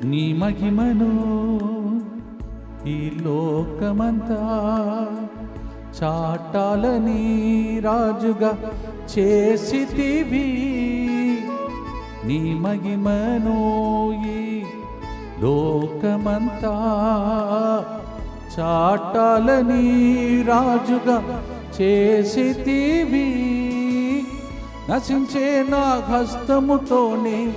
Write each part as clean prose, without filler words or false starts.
నీ మహిమను ఈ లోకమంతా చాటాలని రాజుగా చేసితివి. నీ మహిమను ఈ లోకమంతా చాటాలని రాజుగా చేసితివి. నశించే నా హస్తముతోనే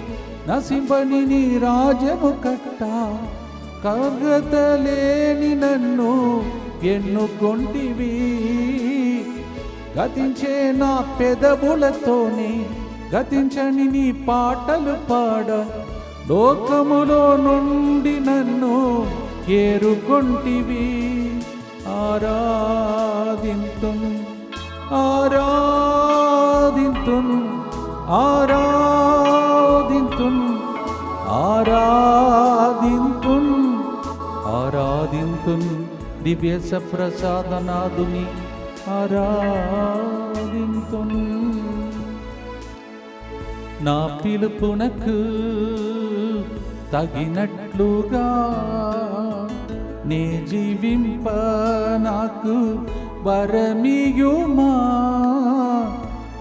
నశింపని నీ రాజ్యము కట్ట. కర్గతలేని నన్ను ఎన్నుకొంటివి. గతించే నా పెదవులతోనే గతించని నీ పాటలు పాడ. లోకములో నుండి నన్ను ఏరుకొంటివి. ఆరాధింతున్ ఆరాధింతున్ ఆరాధింతున్ ఆరాధింతున్ ఆరాధింతున్ దివ్య సప్రసాదనాదుని ఆరాధింతున్. నా పిలుపునకు తగినట్లుగా నే జీవింప నాకు వరమియుమా.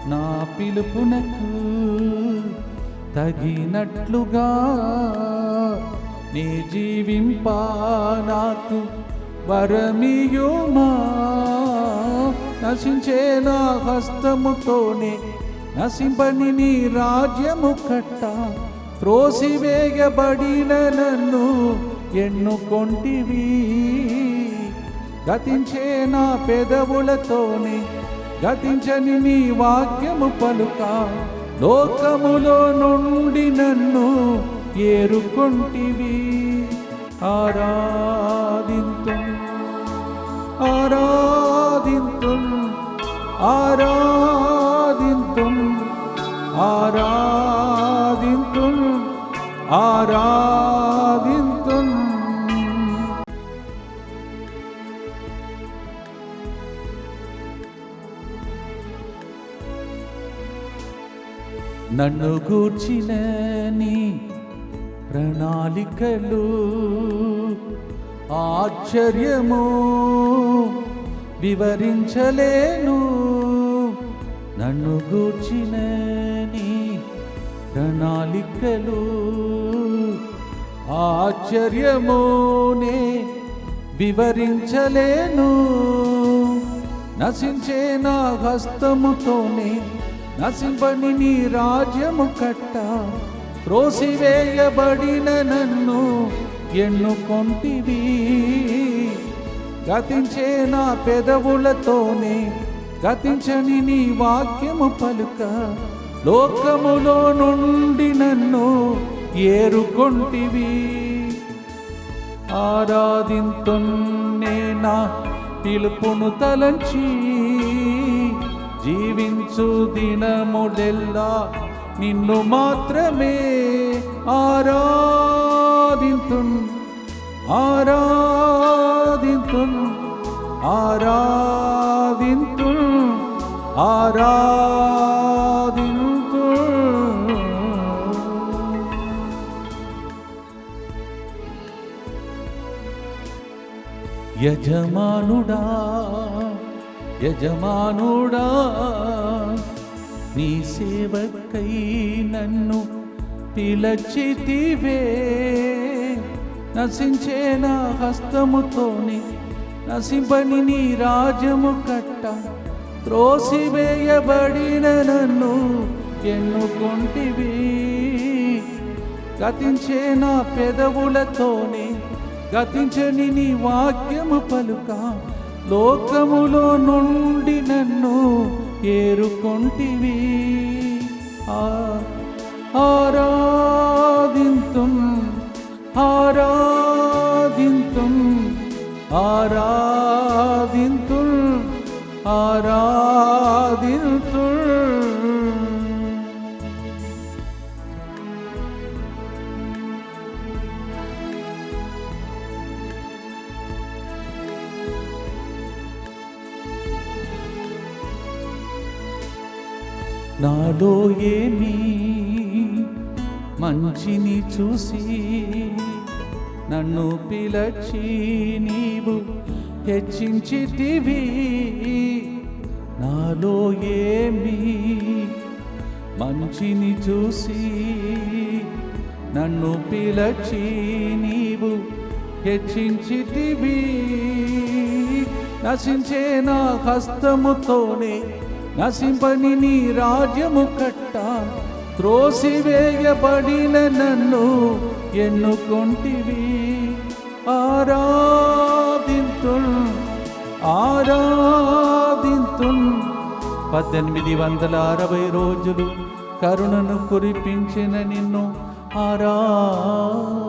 నా పిలుపునకు తగినట్లుగా నీ జీవింప నాకు వరమియుమా. నశించే నా హస్తముతోనే నశింపని నీ రాజ్యము కట్ట. త్రోసివేయబడిన నన్ను ఎన్నుకొంటివి. గతించే నా పెదవులతోనే గతించని నీ వాక్యము పలుక. లోకములో నుండి నన్ను ఏరుకొంటివి. ఆరాధింతున్ ఆరాధింతున్ ఆరాధింతున్ ఆరాధింతున్ ఆరాధింతున్. నన్ను గూర్చిన నీ ప్రణాళికలు ఆశ్చర్యము వివరించలేను. నన్ను గూర్చిన నీ ప్రణాళికలు ఆశ్చర్యమునే వివరించలేను. నశించే నా హస్తముతోనే నశింపని నీ రాజ్యము కట్ట. త్రోసివేయబడిన నన్ను ఎన్నుకొంటివి. గతించే నా పెదవులతోనే గతించని నీ వాక్యము పలుక. లోకములో నుండి నన్ను ఏరుకొంటివి. ఆరాధింతున్నే నా పిలుపును తలంచి. జీవించు దినములెల్లా నిన్ను మాత్రమే ఆరాధింతున్ ఆరాధింతున్ ఆరాధింతున్ ఆరాధింతున్. యజమానుడా యజమానుడా నీ సేవకై నన్ను పిలచితివే. నశించే నా హస్తముతోనే నశింపని నీ రాజ్యము కట్ట. త్రోసివేయబడిన నన్ను ఎన్నుకొంటివి. గతించే నా పెదవులతోనే గతించని నీ వాక్యము పలుక. లోకములో నుండి నన్ను ఏరుకొంటివి. ఆరాధింతున్ ఆరాధింతున్ ఆరాధింతున్ ఆరాధింతున్. నాలో ఏమీ మంచిని చూసి నన్ను పిలచి నీవు హెచ్చించితివి. నాలో ఏమి మంచిని చూసి నన్ను పిలచి నీవు హెచ్చించితివి. నశించే నా హస్తముతోనే నశింపని నీ రాజ్యము కట్ట, త్రోసివేయబడిన నన్ను ఎన్నుకొంటివి. ఆరాధింతున్ ఆరాధింతున్. 1860 రోజులు కరుణను కురిపించిన నిన్ను ఆరాధింతున్.